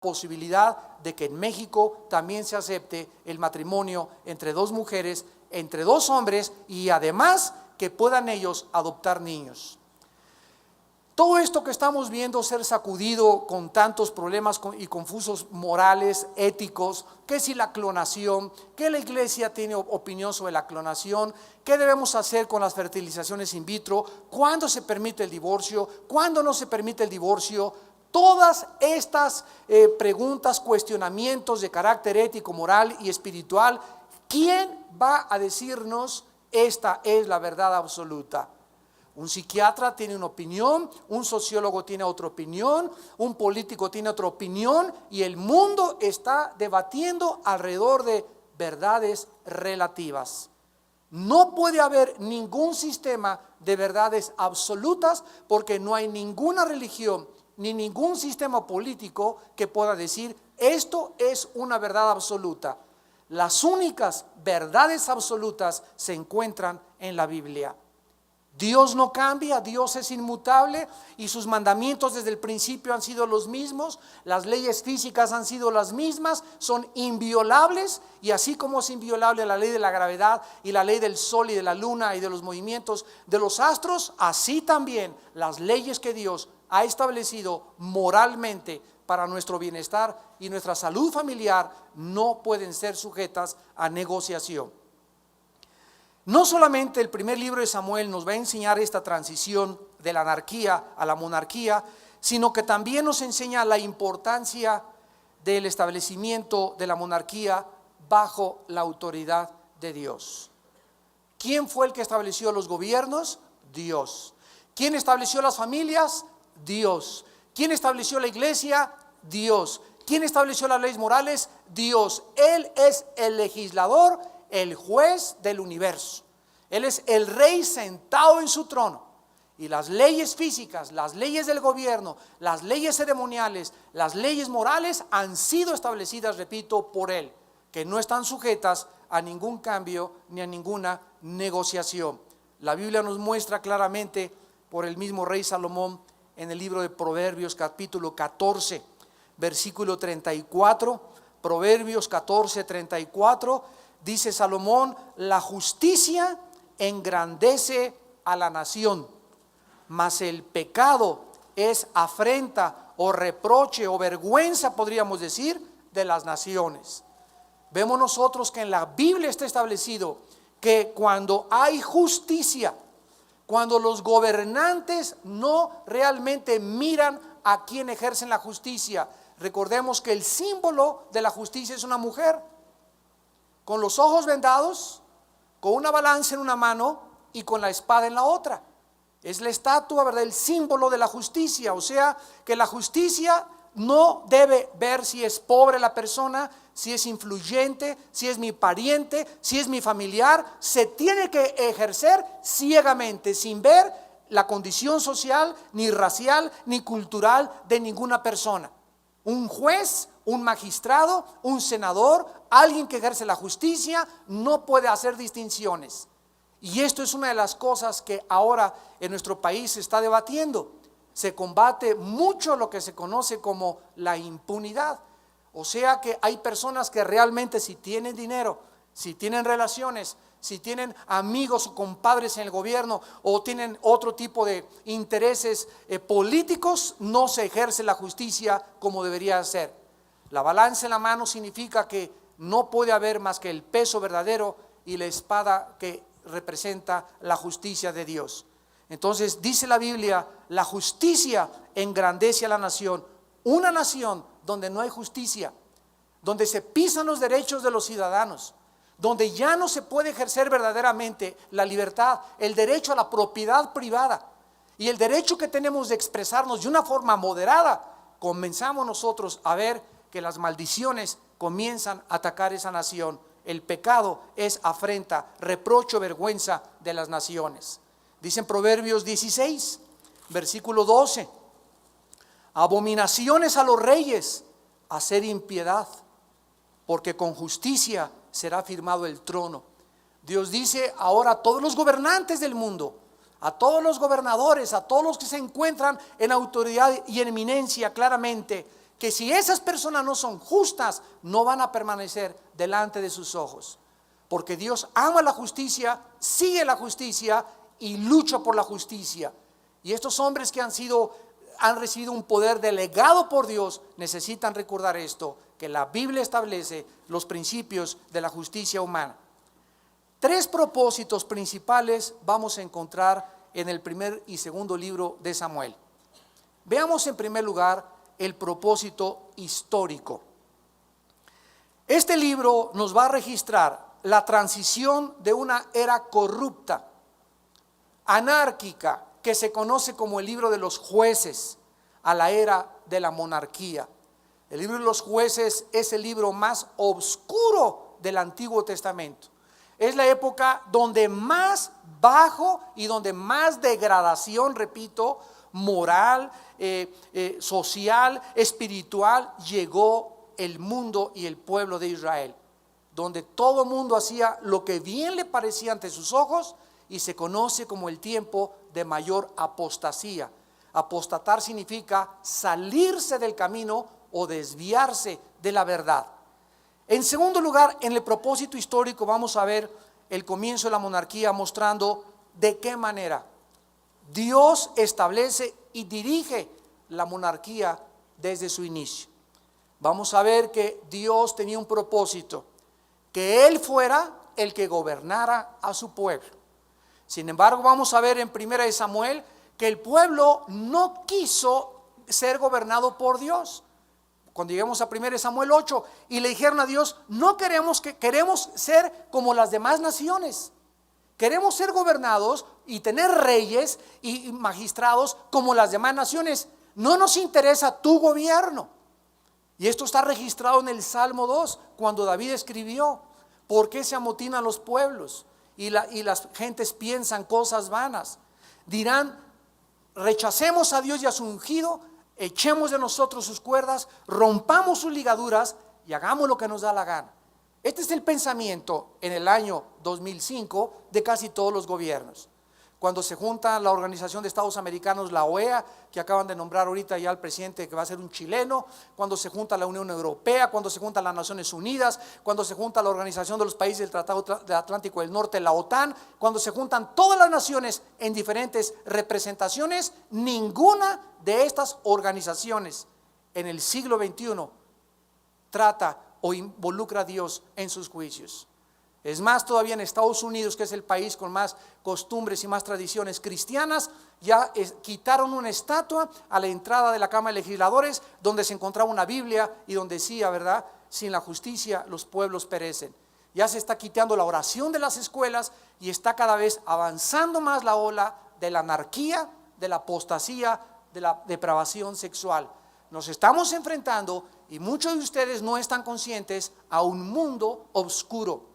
posibilidad de que en México también se acepte el matrimonio entre dos mujeres, entre dos hombres, y además que puedan ellos adoptar niños. Todo esto que estamos viendo ser sacudido con tantos problemas y confusos morales, éticos, que si la clonación, que la iglesia tiene opinión sobre la clonación, qué debemos hacer con las fertilizaciones in vitro, cuándo se permite el divorcio, cuándo no se permite el divorcio. Todas estas preguntas, cuestionamientos de carácter ético, moral y espiritual, ¿quién va a decirnos esta es la verdad absoluta? Un psiquiatra tiene una opinión, un sociólogo tiene otra opinión, un político tiene otra opinión, y el mundo está debatiendo alrededor de verdades relativas. No puede haber ningún sistema de verdades absolutas, porque no hay ninguna religión ni ningún sistema político que pueda decir esto es una verdad absoluta. Las únicas verdades absolutas se encuentran en la Biblia. Dios no cambia, Dios es inmutable y sus mandamientos desde el principio han sido los mismos, las leyes físicas han sido las mismas, son inviolables, y así como es inviolable la ley de la gravedad y la ley del sol y de la luna y de los movimientos de los astros, así también las leyes que Dios ha establecido moralmente para nuestro bienestar y nuestra salud familiar no pueden ser sujetas a negociación. No solamente el primer libro de Samuel nos va a enseñar esta transición de la anarquía a la monarquía, sino que también nos enseña la importancia del establecimiento de la monarquía bajo la autoridad de Dios. ¿Quién fue el que estableció los gobiernos? Dios. ¿Quién estableció las familias? Dios. ¿Quién estableció la iglesia? Dios. ¿Quién estableció las leyes morales? Dios. Él es el legislador, el juez del universo. Él es el rey sentado en su trono, y las leyes físicas, las leyes del gobierno, las leyes ceremoniales, las leyes morales han sido establecidas, repito, por él, que no están sujetas a ningún cambio ni a ninguna negociación. La Biblia nos muestra claramente por el mismo rey Salomón en el libro de Proverbios capítulo 14 versículo 34, Proverbios 14, 34, dice Salomón: la justicia engrandece a la nación, mas el pecado es afrenta o reproche o vergüenza, podríamos decir, de las naciones. Vemos nosotros que en la Biblia está establecido que cuando hay justicia, cuando los gobernantes no realmente miran a quien ejercen la justicia, recordemos que el símbolo de la justicia es una mujer con los ojos vendados, con una balanza en una mano y con la espada en la otra. Es la estatua, ¿verdad?, el símbolo de la justicia. O sea, que la justicia no debe ver si es pobre la persona, si es influyente, si es mi pariente, si es mi familiar. Se tiene que ejercer ciegamente, sin ver la condición social, ni racial, ni cultural de ninguna persona. Un juez, un magistrado, un senador, alguien que ejerce la justicia, no puede hacer distinciones. Y esto es una de las cosas que ahora en nuestro país se está debatiendo. Se combate mucho lo que se conoce como la impunidad. O sea que hay personas que realmente, si tienen dinero, si tienen relaciones, si tienen amigos o compadres en el gobierno, o tienen otro tipo de intereses políticos, no se ejerce la justicia como debería ser. La balanza en la mano significa que no puede haber más que el peso verdadero y la espada que representa la justicia de Dios. Entonces dice la Biblia: la justicia engrandece a la nación. Una nación donde no hay justicia, donde se pisan los derechos de los ciudadanos, donde ya no se puede ejercer verdaderamente la libertad, el derecho a la propiedad privada y el derecho que tenemos de expresarnos de una forma moderada, comenzamos nosotros a ver que las maldiciones comienzan a atacar esa nación. El pecado es afrenta, reproche o vergüenza de las naciones. Dice en Proverbios 16, versículo 12: abominaciones a los reyes, hacer impiedad, porque con justicia será firmado el trono. Dios dice ahora a todos los gobernantes del mundo, a todos los gobernadores, a todos los que se encuentran en autoridad y en eminencia, claramente: que si esas personas no son justas, no van a permanecer delante de sus ojos. Porque Dios ama la justicia, sigue la justicia y lucha por la justicia. Y estos hombres que han recibido un poder delegado por Dios, necesitan recordar esto, que la Biblia establece los principios de la justicia humana. 3 propósitos principales vamos a encontrar en el primer y segundo libro de Samuel. Veamos en primer lugar el propósito histórico. Este libro nos va a registrar la transición de una era corrupta, anárquica, que se conoce como el libro de los jueces, a la era de la monarquía. El libro de los jueces es el libro más oscuro del Antiguo Testamento. Es la época donde más bajo y donde más degradación, repito, moral, social, espiritual, llegó el mundo y el pueblo de Israel. Donde todo mundo hacía lo que bien le parecía ante sus ojos, y se conoce como el tiempo de mayor apostasía. Apostatar significa salirse del camino o desviarse de la verdad. En segundo lugar, en el propósito histórico vamos a ver el comienzo de la monarquía, mostrando de qué manera Dios establece y dirige la monarquía desde su inicio. Vamos a ver que Dios tenía un propósito, que Él fuera el que gobernara a su pueblo. Sin embargo, vamos a ver en 1 Samuel que el pueblo no quiso ser gobernado por Dios. Cuando lleguemos a 1 Samuel 8 y le dijeron a Dios, no queremos ser como las demás naciones. Queremos ser gobernados y tener reyes y magistrados como las demás naciones. No nos interesa tu gobierno. Y esto está registrado en el Salmo 2, cuando David escribió, ¿por qué se amotinan los pueblos? Y las gentes piensan cosas vanas. Dirán, rechacemos a Dios y a su ungido, echemos de nosotros sus cuerdas, rompamos sus ligaduras y hagamos lo que nos da la gana. Este es el pensamiento en el año 2005 de casi todos los gobiernos. Cuando se junta la Organización de Estados Americanos, la OEA, que acaban de nombrar ahorita ya al presidente que va a ser un chileno, cuando se junta la Unión Europea, cuando se juntan las Naciones Unidas, cuando se junta la Organización de los Países del Tratado del Atlántico del Norte, la OTAN, cuando se juntan todas las naciones en diferentes representaciones, ninguna de estas organizaciones en el siglo XXI trata o involucra a Dios en sus juicios. Es más, todavía en Estados Unidos, que es el país con más costumbres y más tradiciones cristianas, ya quitaron una estatua a la entrada de la Cámara de Legisladores donde se encontraba una Biblia y donde decía, ¿verdad?, sin la justicia los pueblos perecen. Ya se está quitando la oración de las escuelas y está cada vez avanzando más la ola de la anarquía, de la apostasía, de la depravación sexual. Nos estamos enfrentando, y muchos de ustedes no están conscientes, a un mundo oscuro.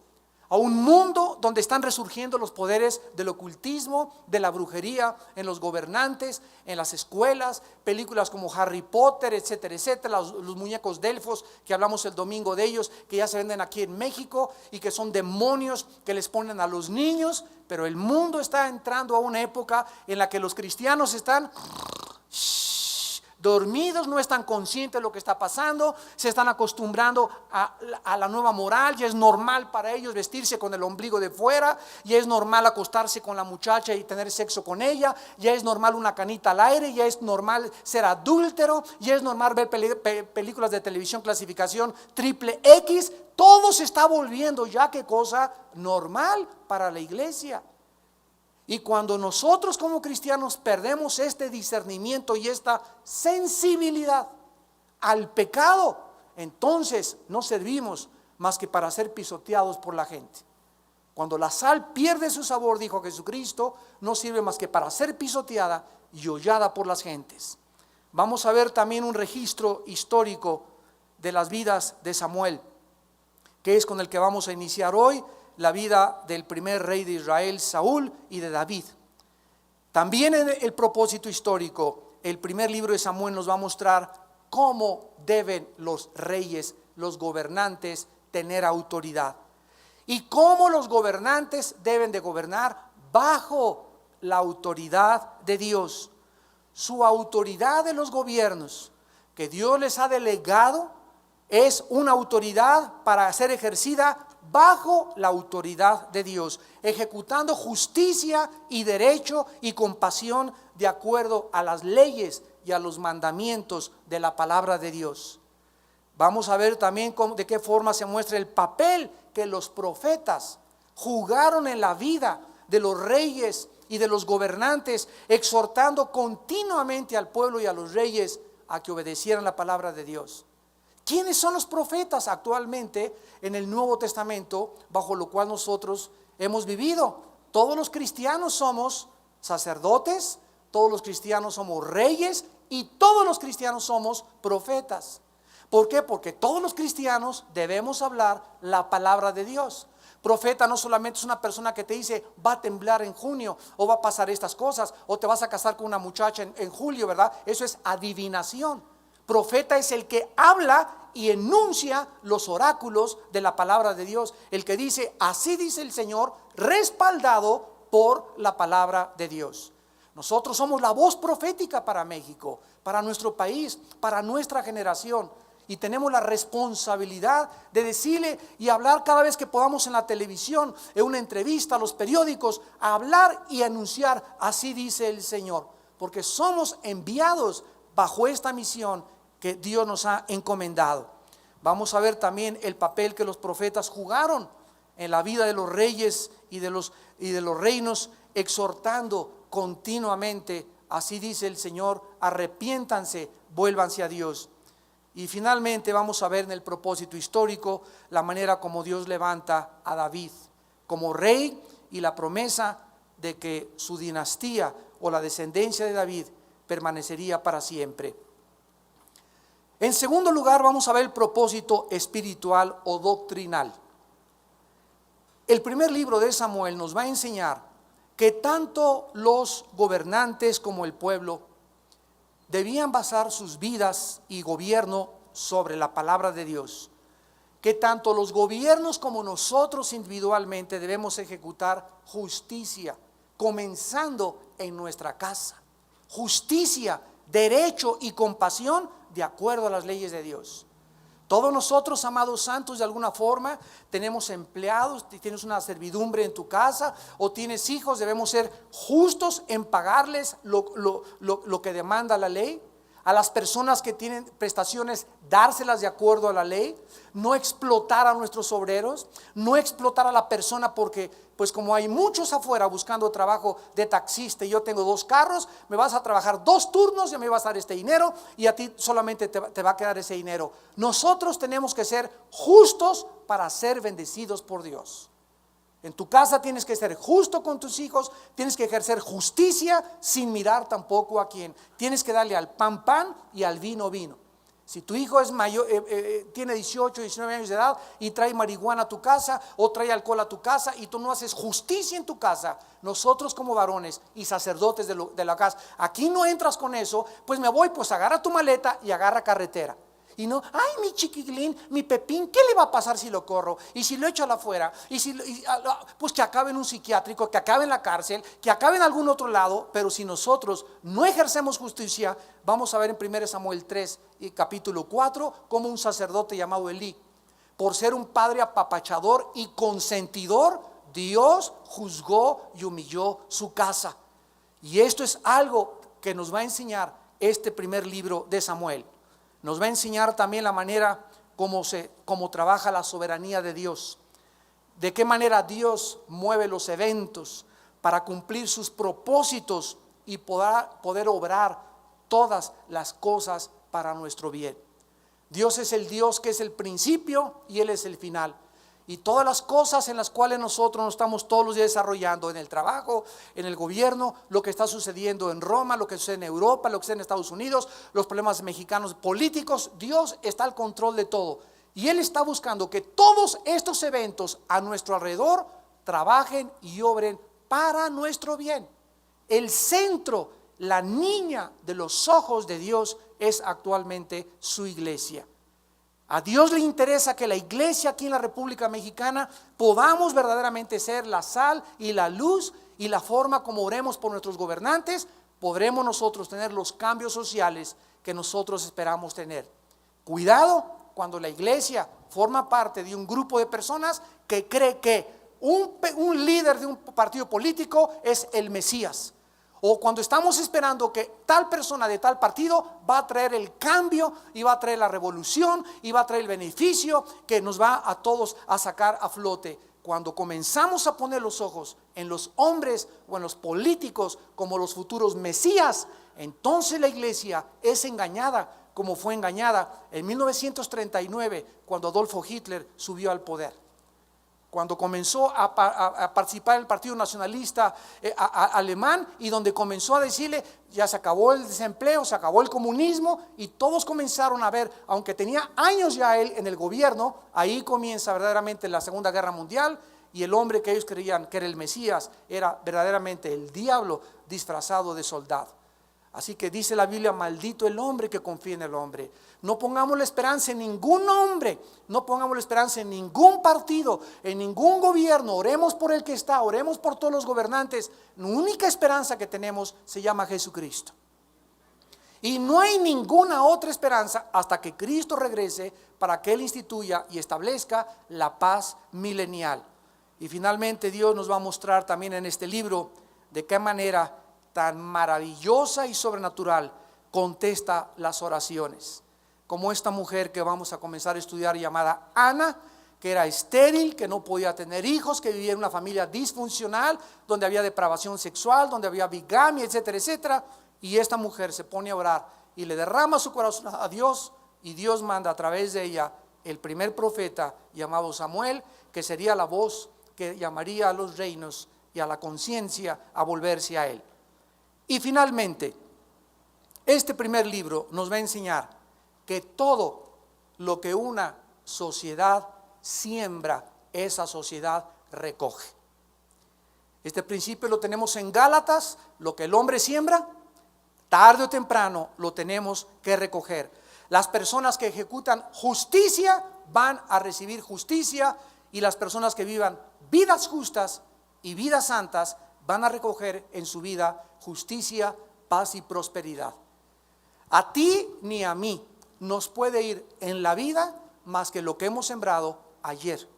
A un mundo donde están resurgiendo los poderes del ocultismo, de la brujería en los gobernantes, en las escuelas, películas como Harry Potter, etcétera, etcétera, los muñecos Delfos que hablamos el domingo de ellos, que ya se venden aquí en México y que son demonios que les ponen a los niños. Pero el mundo está entrando a una época en la que los cristianos están dormidos, no están conscientes de lo que está pasando, se están acostumbrando a la nueva moral. Ya es normal para ellos vestirse con el ombligo de fuera, ya es normal acostarse con la muchacha y tener sexo con ella, ya es normal una canita al aire, ya es normal ser adúltero, ya es normal ver películas de televisión clasificación triple X. Todo se está volviendo ya que cosa normal para la iglesia. Y cuando nosotros como cristianos perdemos este discernimiento y esta sensibilidad al pecado, entonces no servimos más que para ser pisoteados por la gente. Cuando la sal pierde su sabor, dijo Jesucristo, no sirve más que para ser pisoteada y hollada por las gentes. Vamos a ver también un registro histórico de las vidas de Samuel, que es con el que vamos a iniciar hoy. La vida del primer rey de Israel, Saúl, y de David. También en el propósito histórico, el primer libro de Samuel nos va a mostrar cómo deben los reyes, los gobernantes, tener autoridad. Y cómo los gobernantes deben de gobernar bajo la autoridad de Dios. Su autoridad de los gobiernos que Dios les ha delegado es una autoridad para ser ejercida bajo la autoridad de Dios, ejecutando justicia y derecho y compasión de acuerdo a las leyes y a los mandamientos de la palabra de Dios. Vamos a ver también de qué forma se muestra el papel que los profetas jugaron en la vida de los reyes y de los gobernantes, exhortando continuamente al pueblo y a los reyes a que obedecieran la palabra de Dios. ¿Quiénes son los profetas actualmente en el Nuevo Testamento bajo lo cual nosotros hemos vivido? Todos los cristianos somos sacerdotes, todos los cristianos somos reyes y todos los cristianos somos profetas. ¿Por qué? Porque todos los cristianos debemos hablar la palabra de Dios. Profeta no solamente es una persona que te dice va a temblar en junio, o va a pasar estas cosas, o te vas a casar con una muchacha en julio, ¿verdad? Eso es adivinación. Profeta es el que habla y enuncia los oráculos de la palabra de Dios, el que dice así dice el Señor, respaldado por la palabra de Dios. Nosotros somos la voz profética para México, para nuestro país, para nuestra generación. Y tenemos la responsabilidad de decirle y hablar cada vez que podamos en la televisión, en una entrevista, a los periódicos, a hablar y anunciar, así dice el Señor. Porque somos enviados bajo esta misión que Dios nos ha encomendado. Vamos a ver también el papel que los profetas jugaron en la vida de los reyes y de los reinos, exhortando continuamente, así dice el Señor, arrepiéntanse, vuélvanse a Dios. Y finalmente vamos a ver en el propósito histórico la manera como Dios levanta a David como rey y la promesa de que su dinastía o la descendencia de David permanecería para siempre. En segundo lugar vamos a ver el propósito espiritual o doctrinal. El primer libro de Samuel nos va a enseñar que tanto los gobernantes como el pueblo debían basar sus vidas y gobierno sobre la palabra de Dios, que tanto los gobiernos como nosotros individualmente debemos ejecutar justicia, comenzando en nuestra casa. Justicia, derecho y compasión de acuerdo a las leyes de Dios. Todos nosotros, amados santos, de alguna forma tenemos empleados, tienes una servidumbre en tu casa o tienes hijos, debemos ser justos en pagarles lo que demanda la ley. A las personas que tienen prestaciones, dárselas de acuerdo a la ley, no explotar a nuestros obreros, no explotar a la persona porque, pues como hay muchos afuera buscando trabajo de taxista y yo tengo 2 carros, me vas a trabajar 2 turnos y me vas a dar este dinero y a ti solamente te va a quedar ese dinero. Nosotros tenemos que ser justos para ser bendecidos por Dios. En tu casa tienes que ser justo con tus hijos, tienes que ejercer justicia sin mirar tampoco a quién. Tienes que darle al pan pan y al vino vino. Si tu hijo es mayor, tiene 18, 19 años de edad y trae marihuana a tu casa o trae alcohol a tu casa y tú no haces justicia en tu casa, nosotros como varones y sacerdotes de la casa, aquí no entras con eso, pues me voy, pues agarra tu maleta y agarra carretera. Y no, ay, mi chiquilín, mi Pepín, ¿qué le va a pasar si lo corro? Y si lo echo a la afuera, pues que acabe en un psiquiátrico, que acabe en la cárcel, que acabe en algún otro lado. Pero si nosotros no ejercemos justicia, vamos a ver en 1 Samuel 3 y capítulo 4, como un sacerdote llamado Elí, por ser un padre apapachador y consentidor, Dios juzgó y humilló su casa. Y esto es algo que nos va a enseñar este primer libro de Samuel. Nos va a enseñar también la manera como trabaja la soberanía de Dios. De qué manera Dios mueve los eventos para cumplir sus propósitos y poder obrar todas las cosas para nuestro bien. Dios es el Dios que es el principio y Él es el final. Y todas las cosas en las cuales nosotros nos estamos todos los días desarrollando, en el trabajo, en el gobierno, lo que está sucediendo en Roma, lo que sucede en Europa, lo que sucede en Estados Unidos, los problemas mexicanos políticos, Dios está al control de todo. Y Él está buscando que todos estos eventos a nuestro alrededor trabajen y obren para nuestro bien. El centro, la niña de los ojos de Dios es actualmente su iglesia. A Dios le interesa que la iglesia aquí en la República Mexicana podamos verdaderamente ser la sal y la luz, y la forma como oremos por nuestros gobernantes, podremos nosotros tener los cambios sociales que nosotros esperamos tener. Cuidado cuando la iglesia forma parte de un grupo de personas que cree que un líder de un partido político es el Mesías. O cuando estamos esperando que tal persona de tal partido va a traer el cambio y va a traer la revolución y va a traer el beneficio que nos va a todos a sacar a flote. Cuando comenzamos a poner los ojos en los hombres o en los políticos como los futuros Mesías, entonces la iglesia es engañada como fue engañada en 1939 cuando Adolfo Hitler subió al poder. Cuando comenzó a participar en el Partido Nacionalista alemán y donde comenzó a decirle, ya se acabó el desempleo, se acabó el comunismo, y todos comenzaron a ver, aunque tenía años ya él en el gobierno, ahí comienza verdaderamente la Segunda Guerra Mundial, y el hombre que ellos creían que era el Mesías era verdaderamente el diablo disfrazado de soldado. Así que dice la Biblia, maldito el hombre que confía en el hombre. No pongamos la esperanza en ningún hombre, no pongamos la esperanza en ningún partido, en ningún gobierno. Oremos por el que está, oremos por todos los gobernantes. La única esperanza que tenemos se llama Jesucristo. Y no hay ninguna otra esperanza hasta que Cristo regrese para que Él instituya y establezca la paz milenial. Y finalmente Dios nos va a mostrar también en este libro de qué manera tan maravillosa y sobrenatural contesta las oraciones, como esta mujer que vamos a comenzar a estudiar llamada Ana, que era estéril, que no podía tener hijos, que vivía en una familia disfuncional, donde había depravación sexual, donde había bigamia, etcétera, etcétera. Y esta mujer se pone a orar y le derrama su corazón a Dios, y Dios manda a través de ella el primer profeta llamado Samuel, que sería la voz que llamaría a los reinos y a la conciencia a volverse a Él. Y finalmente, este primer libro nos va a enseñar que todo lo que una sociedad siembra, esa sociedad recoge. Este principio lo tenemos en Gálatas: lo que el hombre siembra, tarde o temprano lo tenemos que recoger. Las personas que ejecutan justicia van a recibir justicia, y las personas que vivan vidas justas y vidas santas van a recoger en su vida justicia, paz y prosperidad. A ti ni a mí nos puede ir en la vida más que lo que hemos sembrado ayer,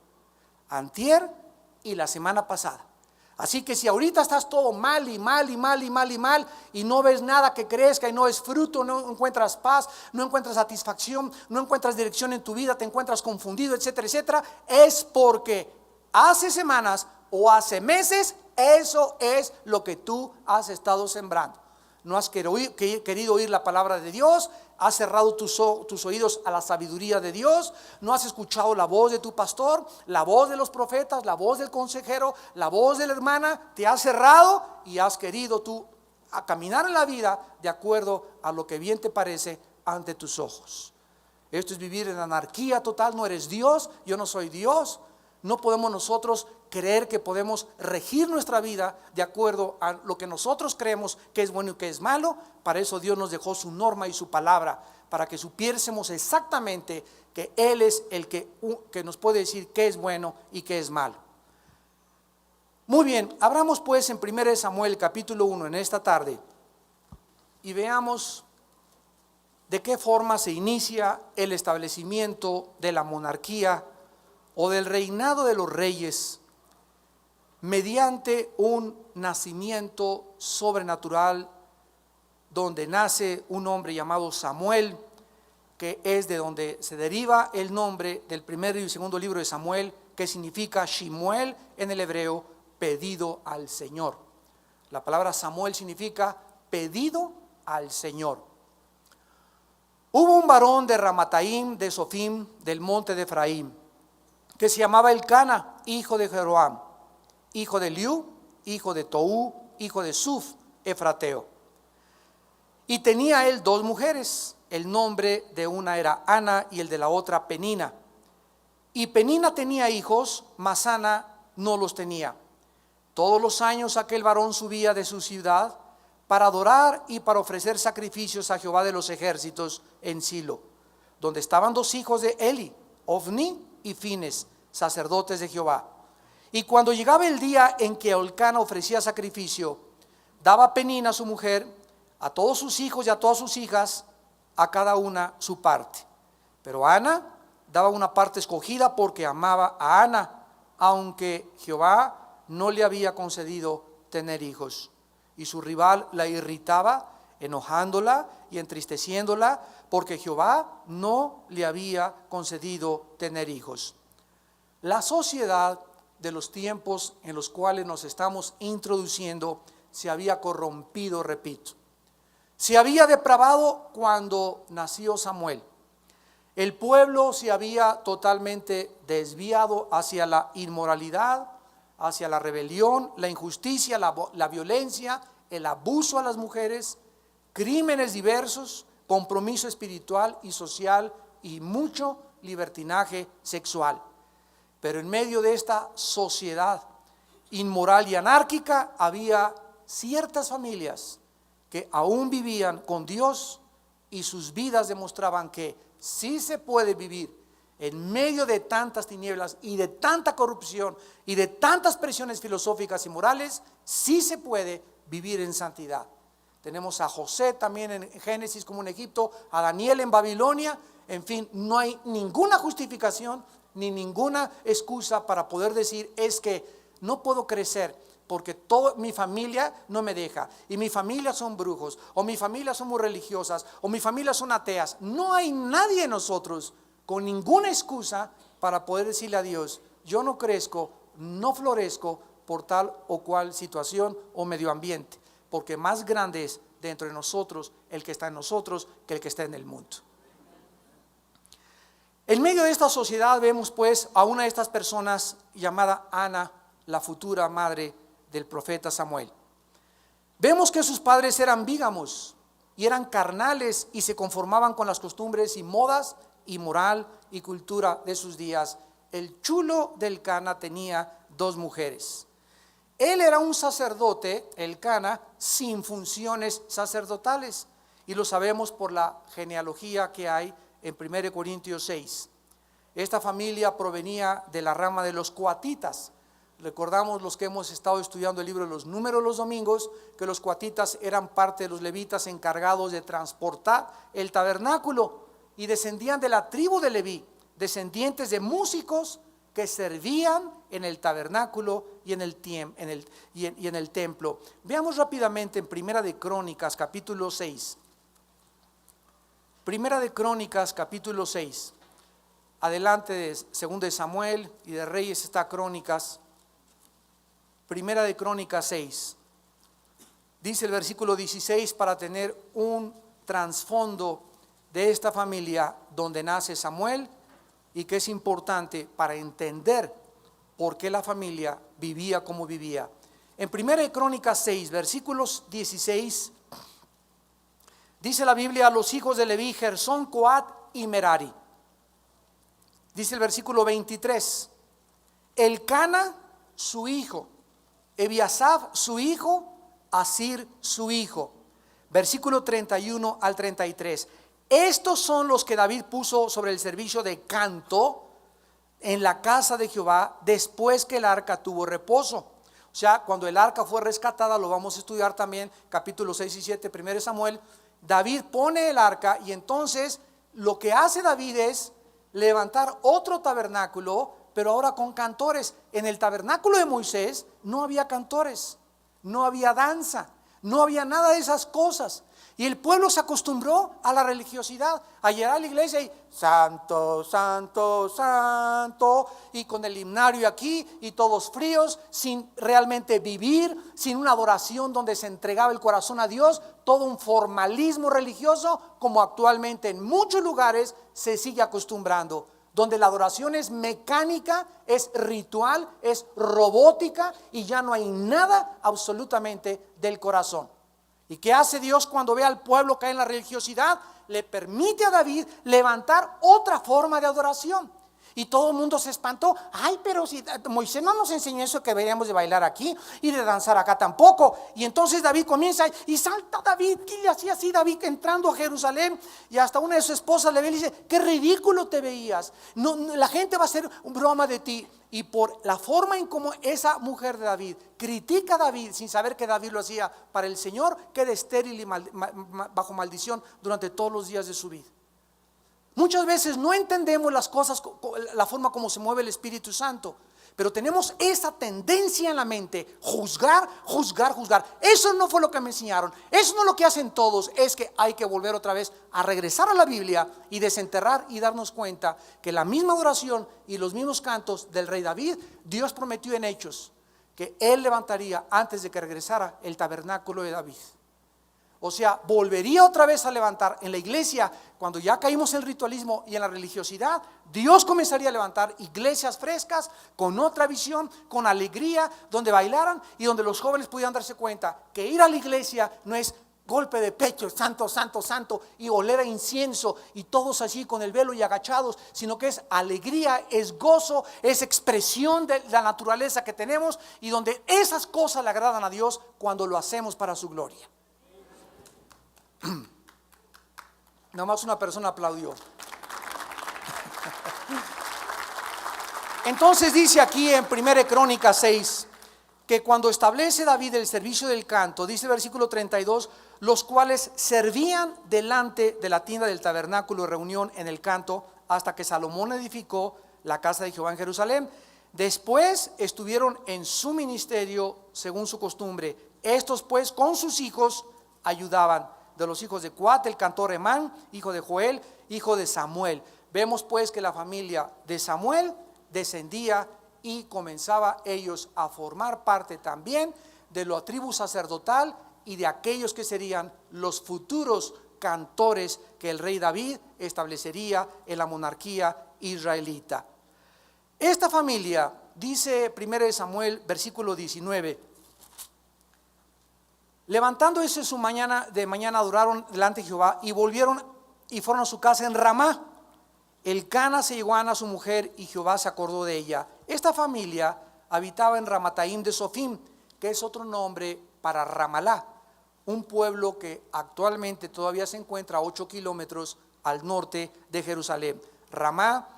antier y la semana pasada. Así que si ahorita estás todo mal y mal y mal y mal y mal, y no ves nada que crezca y no es fruto, no encuentras paz, no encuentras satisfacción, no encuentras dirección en tu vida, te encuentras confundido, etcétera, etcétera, es porque hace semanas o hace meses, eso es lo que tú has estado sembrando. No has querido oír la palabra de Dios, has cerrado tus oídos a la sabiduría de Dios, no has escuchado la voz de tu pastor, la voz de los profetas, la voz del consejero, la voz de la hermana, te has cerrado y has querido tú a caminar en la vida de acuerdo a lo que bien te parece ante tus ojos. Esto es vivir en anarquía total. No eres Dios, yo no soy Dios. No podemos nosotros creer que podemos regir nuestra vida de acuerdo a lo que nosotros creemos que es bueno y que es malo. Para eso Dios nos dejó su norma y su palabra, para que supiésemos exactamente que Él es el que nos puede decir qué es bueno y qué es malo. Muy bien, abramos pues en 1 Samuel capítulo 1 en esta tarde y veamos de qué forma se inicia el establecimiento de la monarquía o del reinado de los reyes mediante un nacimiento sobrenatural, donde nace un hombre llamado Samuel, que es de donde se deriva el nombre del primer y segundo libro de Samuel, que significa Shimuel en el hebreo, pedido al Señor. La palabra Samuel significa pedido al Señor. Hubo un varón de Ramataim, de Sofim, del monte de Efraín, que se llamaba Elcana, hijo de Jeroam, hijo de Liu, hijo de Tou, hijo de Suf, efrateo. Y tenía él dos mujeres, el nombre de una era Ana y el de la otra Penina. Y Penina tenía hijos, mas Ana no los tenía. Todos los años aquel varón subía de su ciudad para adorar y para ofrecer sacrificios a Jehová de los ejércitos en Silo, donde estaban dos hijos de Eli, Ofni y Fines, sacerdotes de Jehová. Y cuando llegaba el día en que Elcana ofrecía sacrificio, daba Penina, su mujer, a todos sus hijos y a todas sus hijas, a cada una su parte. Pero Ana daba una parte escogida porque amaba a Ana, aunque Jehová no le había concedido tener hijos. Y su rival la irritaba, enojándola y entristeciéndola, porque Jehová no le había concedido tener hijos. La sociedad de los tiempos en los cuales nos estamos introduciendo se había corrompido, repito. Se había depravado cuando nació Samuel. El pueblo se había totalmente desviado hacia la inmoralidad, hacia la rebelión, la injusticia, la violencia, el abuso a las mujeres, crímenes diversos, compromiso espiritual y social y mucho libertinaje sexual. Pero en medio de esta sociedad inmoral y anárquica había ciertas familias que aún vivían con Dios y sus vidas demostraban que sí se puede vivir en medio de tantas tinieblas y de tanta corrupción y de tantas presiones filosóficas y morales. Sí se puede vivir en santidad. Tenemos a José también en Génesis como en Egipto, a Daniel en Babilonia. En fin, no hay ninguna justificación ni ninguna excusa para poder decir es que no puedo crecer porque toda mi familia no me deja, y mi familia son brujos, o mi familia son muy religiosas, o mi familia son ateas. No hay nadie en nosotros con ninguna excusa para poder decirle a Dios, yo no crezco, no florezco por tal o cual situación o medio ambiente, porque más grande es dentro de nosotros el que está en nosotros que el que está en el mundo. En medio de esta sociedad vemos pues a una de estas personas llamada Ana, la futura madre del profeta Samuel. Vemos que sus padres eran bígamos y eran carnales y se conformaban con las costumbres y modas y moral y cultura de sus días. El chulo del Cana tenía 2 mujeres. Él era un sacerdote, el Cana, sin funciones sacerdotales, y lo sabemos por la genealogía que hay en 1 Corintios 6. Esta familia provenía de la rama de los coatitas. Recordamos los que hemos estado estudiando el libro de los Números los domingos, que los coatitas eran parte de los levitas encargados de transportar el tabernáculo y descendían de la tribu de Leví, descendientes de músicos que servían en el tabernáculo y en el templo. Veamos rápidamente en Primera de Crónicas capítulo 6. Primera de Crónicas capítulo 6. Adelante de Segunda de Samuel y de Reyes está Crónicas. Primera de Crónicas 6. Dice el versículo 16, para tener un trasfondo de esta familia donde nace Samuel y que es importante para entender por qué la familia vivía como vivía. En Primera de Crónicas 6, versículos 16, dice la Biblia: a los hijos de Leví, Gersón, Coat y Merari. Dice el versículo 23, Elcana su hijo, Ebiasaf su hijo, Asir su hijo. Versículo 31 al 33. Estos son los que David puso sobre el servicio de canto en la casa de Jehová después que el arca tuvo reposo. O sea, cuando el arca fue rescatada, lo vamos a estudiar también, capítulos 6 y 7, 1 Samuel. David pone el arca y entonces lo que hace David es levantar otro tabernáculo, pero ahora con cantores. En el tabernáculo de Moisés no había cantores, no había danza, no había nada de esas cosas. Y el pueblo se acostumbró a la religiosidad, a llegar a la iglesia y santo, santo, santo, y con el himnario aquí y todos fríos, sin realmente vivir, sin una adoración donde se entregaba el corazón a Dios, todo un formalismo religioso como actualmente en muchos lugares se sigue acostumbrando, donde la adoración es mecánica, es ritual, es robótica y ya no hay nada absolutamente del corazón. ¿Y qué hace Dios cuando ve al pueblo caer en la religiosidad? Le permite a David levantar otra forma de adoración. Y todo el mundo se espantó. Ay, pero si Moisés no nos enseñó eso, que deberíamos de bailar aquí y de danzar acá tampoco. Y entonces David comienza y salta David. ¿Qué le hacía así David entrando a Jerusalén? Y hasta una de sus esposas le ve y le dice: qué ridículo te veías. La gente va a hacer broma de ti. Y por la forma en cómo esa mujer de David critica a David sin saber que David lo hacía para el Señor, queda estéril y bajo maldición durante todos los días de su vida. Muchas veces no entendemos las cosas, la forma como se mueve el Espíritu Santo, pero tenemos esa tendencia en la mente: juzgar, juzgar, juzgar. Eso no fue lo que me enseñaron, eso no es lo que hacen todos. Es que hay que volver otra vez a regresar a la Biblia y desenterrar y darnos cuenta que la misma adoración y los mismos cantos del rey David, Dios prometió en Hechos que él levantaría antes de que regresara el tabernáculo de David. O sea, volvería otra vez a levantar en la iglesia. Cuando ya caímos en el ritualismo y en la religiosidad, Dios comenzaría a levantar iglesias frescas, con otra visión, con alegría, donde bailaran y donde los jóvenes pudieran darse cuenta que ir a la iglesia no es golpe de pecho, santo, santo, santo, y oler a incienso y todos así con el velo y agachados, sino que es alegría, es gozo, es expresión de la naturaleza que tenemos, y donde esas cosas le agradan a Dios cuando lo hacemos para su gloria. Nada más una persona aplaudió. Entonces dice aquí en 1 Crónicas 6 que cuando establece David el servicio del canto, dice el versículo 32, los cuales servían delante de la tienda del tabernáculo de reunión en el canto, hasta que Salomón edificó la casa de Jehová en Jerusalén. Después estuvieron en su ministerio según su costumbre. Estos pues con sus hijos ayudaban. De los hijos de Coat, el cantor Emán, hijo de Joel, hijo de Samuel. Vemos pues que la familia de Samuel descendía y comenzaba ellos a formar parte también de la tribu sacerdotal y de aquellos que serían los futuros cantores que el rey David establecería en la monarquía israelita. Esta familia, dice 1 Samuel versículo 19, levantándose de mañana adoraron delante de Jehová y volvieron y fueron a su casa en Ramá. Elcana se llegó a Ana su mujer y Jehová se acordó de ella. Esta familia habitaba en Ramataim de Sofim, que es otro nombre para Ramalá, un pueblo que actualmente todavía se encuentra a 8 kilómetros al norte de Jerusalén. Ramá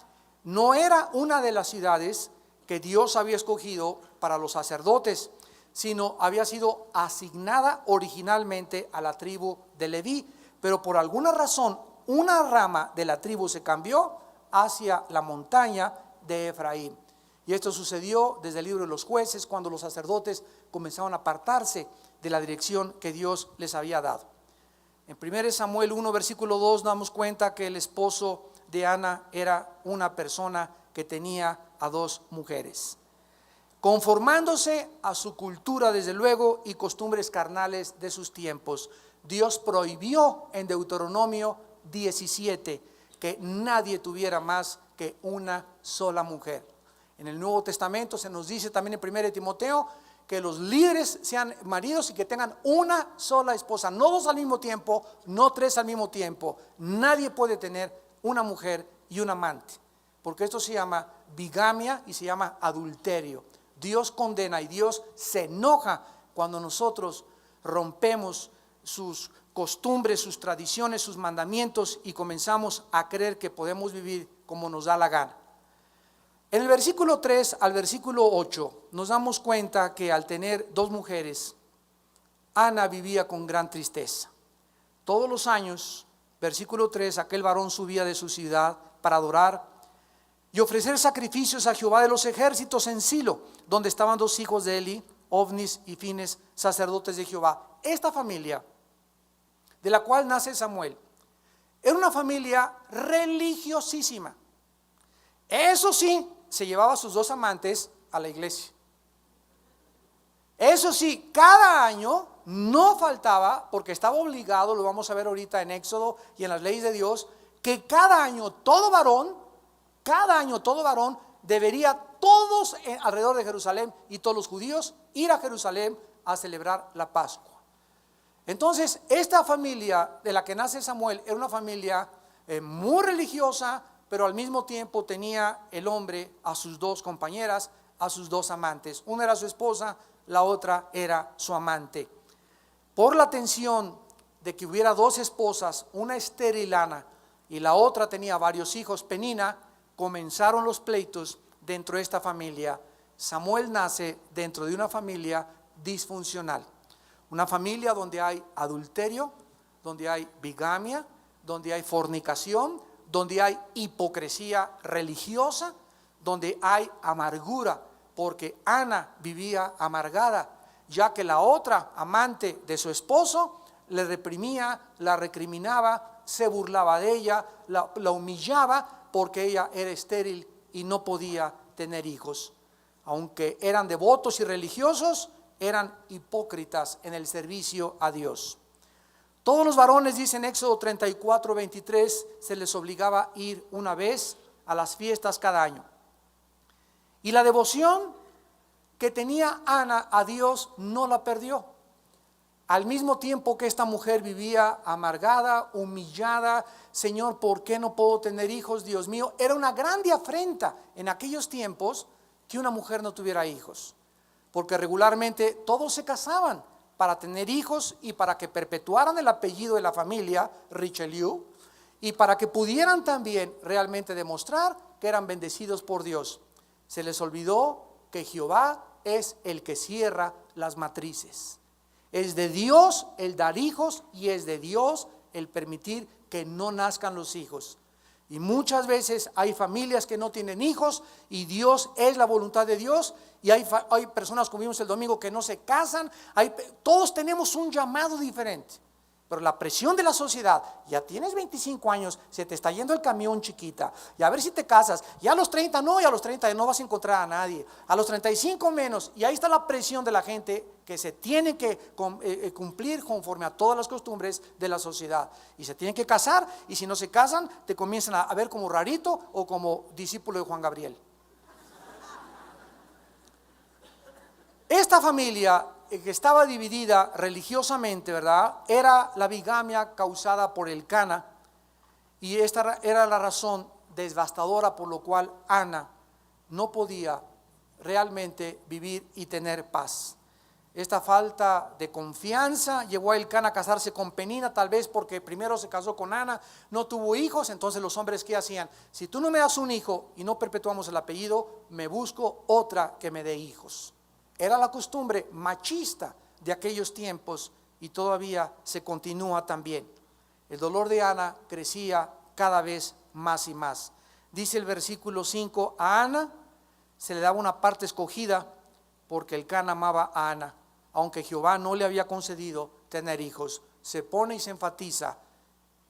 no era una de las ciudades que Dios había escogido para los sacerdotes, sino había sido asignada originalmente a la tribu de Leví, pero por alguna razón una rama de la tribu se cambió hacia la montaña de Efraín. Y esto sucedió desde el libro de los Jueces, cuando los sacerdotes comenzaron a apartarse de la dirección que Dios les había dado. En 1 Samuel 1 versículo 2 nos damos cuenta que el esposo de Ana era una persona que tenía a 2 mujeres, conformándose a su cultura desde luego y costumbres carnales de sus tiempos. Dios prohibió en Deuteronomio 17 que nadie tuviera más que una sola mujer. En el Nuevo Testamento se nos dice también en 1 Timoteo que los líderes sean maridos y que tengan una sola esposa, no 2 al mismo tiempo, no 3 al mismo tiempo. Nadie puede tener una mujer y un amante, porque esto se llama bigamia y se llama adulterio. Dios condena y Dios se enoja cuando nosotros rompemos sus costumbres, sus tradiciones, sus mandamientos y comenzamos a creer que podemos vivir como nos da la gana. En el versículo 3 al versículo 8 nos damos cuenta que al tener 2 mujeres, Ana vivía con gran tristeza. Todos los años, versículo 3, aquel varón subía de su ciudad para adorar y ofrecer sacrificios a Jehová de los ejércitos en Silo, donde estaban 2 hijos de Eli, Ofnis y Fines, sacerdotes de Jehová. Esta familia, de la cual nace Samuel, era una familia religiosísima. Eso sí, se llevaba a sus 2 amantes a la iglesia. Eso sí, cada año no faltaba, porque estaba obligado, lo vamos a ver ahorita en Éxodo y en las leyes de Dios, que cada año todo varón debería, todos alrededor de Jerusalén y todos los judíos, ir a Jerusalén a celebrar la Pascua. Entonces, esta familia de la que nace Samuel era una familia muy religiosa, pero al mismo tiempo tenía el hombre a sus dos compañeras, a sus dos amantes. Una era su esposa, la otra era su amante. Por la tensión de que hubiera dos esposas, una estéril Ana y la otra tenía varios hijos, Penina, comenzaron los pleitos dentro de esta familia. Samuel nace dentro de una familia disfuncional, una familia donde hay adulterio, donde hay bigamia, donde hay fornicación, donde hay hipocresía religiosa, donde hay amargura, porque Ana vivía amargada, ya que la otra amante de su esposo le reprimía, la recriminaba, se burlaba de ella, la humillaba, porque ella era estéril y no podía tener hijos. Aunque eran devotos y religiosos, eran hipócritas en el servicio a Dios. Todos los varones, dice en Éxodo 34, 23, se les obligaba a ir una vez a las fiestas cada año. Y la devoción que tenía Ana a Dios no la perdió. Al mismo tiempo que esta mujer vivía amargada, humillada, Señor, ¿por qué no puedo tener hijos, Dios mío? Era una grande afrenta en aquellos tiempos que una mujer no tuviera hijos, porque regularmente todos se casaban para tener hijos y para que perpetuaran el apellido de la familia Richelieu y para que pudieran también realmente demostrar que eran bendecidos por Dios. Se les olvidó que Jehová es el que cierra las matrices. Es de Dios el dar hijos y es de Dios el permitir que no nazcan los hijos. Y muchas veces hay familias que no tienen hijos y Dios es la voluntad de Dios. Y hay personas, como vimos el domingo, que no se casan. Todos tenemos un llamado diferente. Pero la presión de la sociedad, ya tienes 25 años, se te está yendo el camión, chiquita, y a ver si te casas, ya a los 30 no, y a los 30 no vas a encontrar a nadie, a los 35 menos, y ahí está la presión de la gente que se tiene que cumplir conforme a todas las costumbres de la sociedad, y se tienen que casar, y si no se casan, te comienzan a ver como rarito o como discípulo de Juan Gabriel. Esta familia que estaba dividida religiosamente, ¿verdad? Era la bigamia causada por Elcana, y esta era la razón devastadora por lo cual Ana no podía realmente vivir y tener paz. Esta falta de confianza llevó a Elcana a casarse con Penina, tal vez porque primero se casó con Ana, no tuvo hijos. Entonces los hombres, ¿qué hacían? Si tú no me das un hijo y no perpetuamos el apellido, me busco otra que me dé hijos. Era la costumbre machista de aquellos tiempos y todavía se continúa también. El dolor de Ana crecía cada vez más y más. Dice el versículo 5, a Ana se le daba una parte escogida porque Elcana amaba a Ana, aunque Jehová no le había concedido tener hijos. Se pone y se enfatiza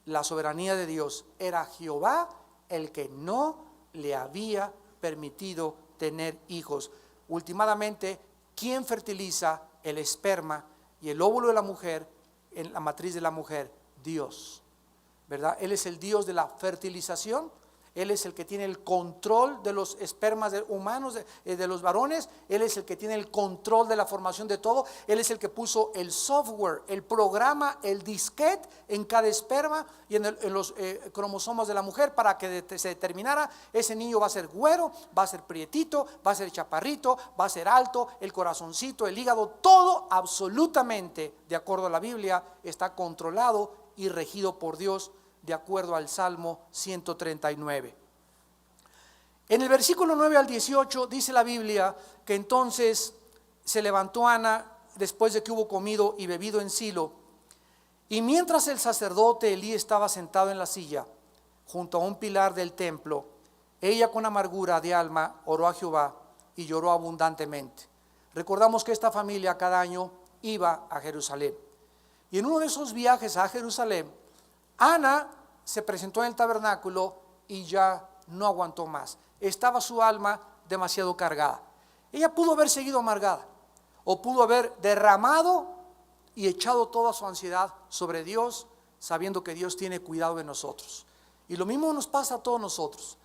la soberanía de Dios. Era Jehová el que no le había permitido tener hijos. Últimamente, ¿quién fertiliza el esperma y el óvulo de la mujer en la matriz de la mujer? Dios, ¿verdad? Él es el Dios de la fertilización. Él es el que tiene el control de los espermas humanos, de los varones. Él es el que tiene el control de la formación de todo. Él es el que puso el software, el programa, el disquete en cada esperma y en los cromosomas de la mujer para que se determinara: ese niño va a ser güero, va a ser prietito, va a ser chaparrito, va a ser alto, el corazoncito, el hígado, todo absolutamente, de acuerdo a la Biblia, está controlado y regido por Dios, de acuerdo al Salmo 139. En el versículo 9 al 18 dice la Biblia que entonces se levantó Ana después de que hubo comido y bebido en Silo, y mientras el sacerdote Elí estaba sentado en la silla junto a un pilar del templo, ella con amargura de alma oró a Jehová y lloró abundantemente. Recordamos que esta familia cada año iba a Jerusalén, y en uno de esos viajes a Jerusalén, Ana se presentó en el tabernáculo y ya no aguantó más. Estaba su alma demasiado cargada. Ella pudo haber seguido amargada o pudo haber derramado y echado toda su ansiedad sobre Dios, sabiendo que Dios tiene cuidado de nosotros. Y lo mismo nos pasa a todos nosotros.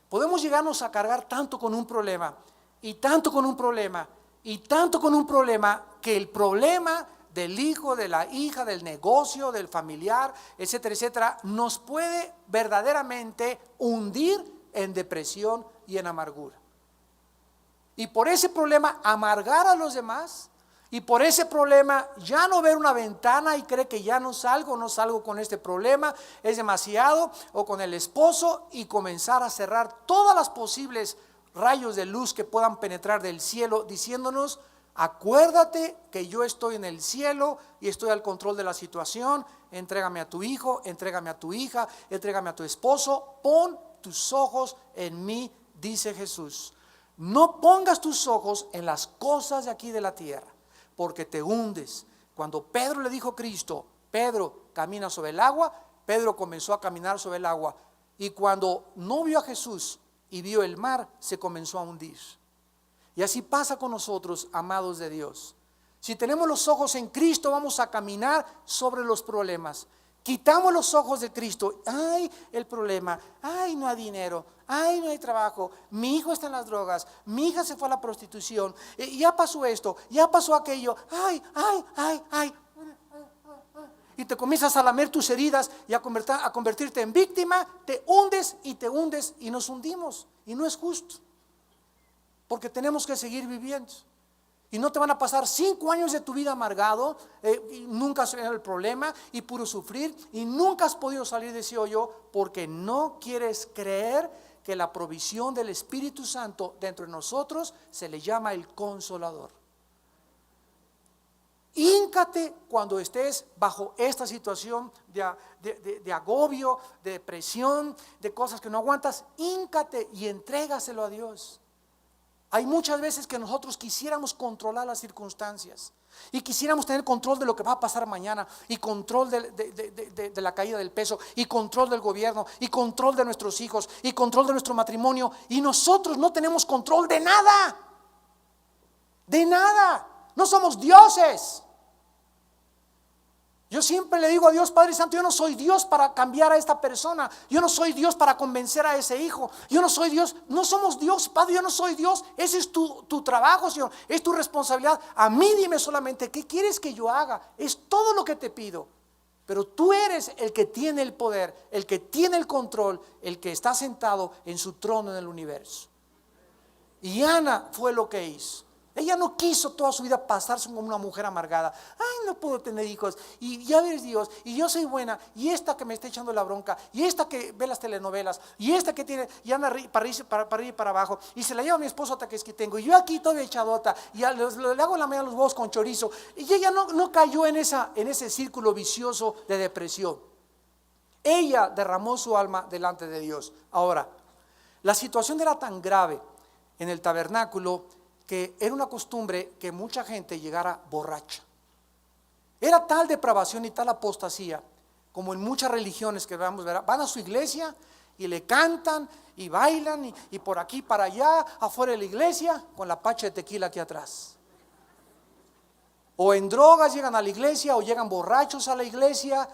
Podemos llegarnos a cargar tanto con un problema y tanto con un problema y tanto con un problema, que el problema del hijo, de la hija, del negocio, del familiar, etcétera, etcétera, nos puede verdaderamente hundir en depresión y en amargura. Y por ese problema amargar a los demás, y por ese problema ya no ver una ventana y cree que ya no salgo con este problema, es demasiado, o con el esposo, y comenzar a cerrar todas las posibles rayos de luz que puedan penetrar del cielo, diciéndonos: acuérdate que yo estoy en el cielo y estoy al control de la situación. Entrégame a tu hijo, entrégame a tu hija, entrégame a tu esposo. Pon tus ojos en mí, dice Jesús. No pongas tus ojos en las cosas de aquí de la tierra, porque te hundes. Cuando Pedro le dijo a Cristo: Pedro, camina sobre el agua, Pedro comenzó a caminar sobre el agua. Y cuando no vio a Jesús y vio el mar, se comenzó a hundir. Y así pasa con nosotros, amados de Dios. Si tenemos los ojos en Cristo, vamos a caminar sobre los problemas. Quitamos los ojos de Cristo. Ay, el problema. Ay, no hay dinero. Ay, no hay trabajo. Mi hijo está en las drogas. Mi hija se fue a la prostitución. Ya pasó esto. Ya pasó aquello. Ay, ay, ay, ay. Y te comienzas a lamer tus heridas y a convertirte en víctima. Te hundes y nos hundimos. Y no es justo. Porque tenemos que seguir viviendo. Y no te van a pasar 5 años de tu vida amargado, y nunca has tenido el problema y puro sufrir, y nunca has podido salir de ese hoyo, porque no quieres creer que la provisión del Espíritu Santo dentro de nosotros se le llama el Consolador. Híncate cuando estés bajo esta situación de agobio, de depresión, de cosas que no aguantas. Híncate y entrégaselo a Dios. Hay muchas veces que nosotros quisiéramos controlar las circunstancias y quisiéramos tener control de lo que va a pasar mañana, y control de la caída del peso, y control del gobierno, y control de nuestros hijos, y control de nuestro matrimonio, y nosotros no tenemos control de nada. De nada. No somos dioses. Yo siempre le digo a Dios: Padre Santo, yo no soy Dios para cambiar a esta persona. Yo no soy Dios para convencer a ese hijo. Yo no soy Dios. No somos Dios, Padre, yo no soy Dios. Ese es tu trabajo, Señor. Es tu responsabilidad. A mí dime solamente qué quieres que yo haga. Es todo lo que te pido. Pero tú eres el que tiene el poder, el que tiene el control, el que está sentado en su trono en el universo. Y Ana fue lo que hizo. Ella no quiso toda su vida pasarse como una mujer amargada. Ay, no puedo tener hijos. Y ya ves Dios. Y yo soy buena. Y esta que me está echando la bronca. Y esta que ve las telenovelas. Y esta que tiene y anda para ir para abajo. Y se la lleva a mi esposo hasta que es que tengo. Y yo aquí todavía echadota. Y le hago la mañana los huevos con chorizo. Y ella no cayó en ese círculo vicioso de depresión. Ella derramó su alma delante de Dios. Ahora, la situación era tan grave en el tabernáculo que era una costumbre que mucha gente llegara borracha. Era tal depravación y tal apostasía, como en muchas religiones que vamos a ver, van a su iglesia y le cantan y bailan y por aquí para allá, afuera de la iglesia, con la pacha de tequila aquí atrás. O en drogas llegan a la iglesia, o llegan borrachos a la iglesia,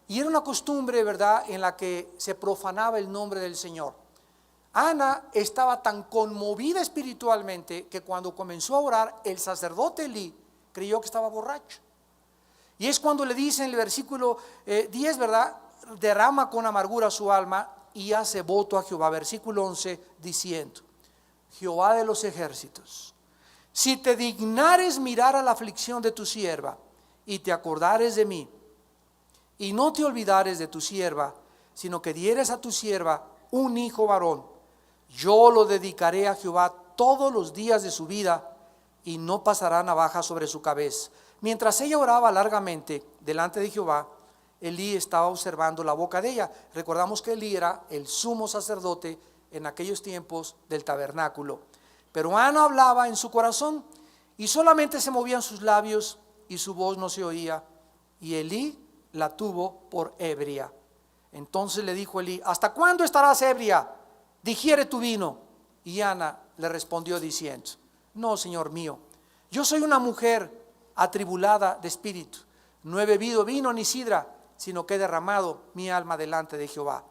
y era una costumbre, ¿verdad?, en la que se profanaba el nombre del Señor. Ana estaba tan conmovida espiritualmente que cuando comenzó a orar, el sacerdote Elí creyó que estaba borracho. Y es cuando le dice en el versículo 10, ¿verdad?, derrama con amargura su alma y hace voto a Jehová. Versículo 11 diciendo: Jehová de los ejércitos, si te dignares mirar a la aflicción de tu sierva y te acordares de mí, y no te olvidares de tu sierva, sino que dieres a tu sierva un hijo varón, yo lo dedicaré a Jehová todos los días de su vida, y no pasará navaja sobre su cabeza. Mientras ella oraba largamente delante de Jehová, Elí estaba observando la boca de ella. Recordamos que Elí era el sumo sacerdote en aquellos tiempos del tabernáculo. Pero Ana hablaba en su corazón y solamente se movían sus labios y su voz no se oía. Y Elí la tuvo por ebria. Entonces le dijo Elí: ¿hasta cuándo estarás ebria? Digiere tu vino. Y Ana le respondió diciendo: no, Señor mío, yo soy una mujer atribulada de espíritu. No he bebido vino ni sidra, sino que he derramado mi alma delante de Jehová.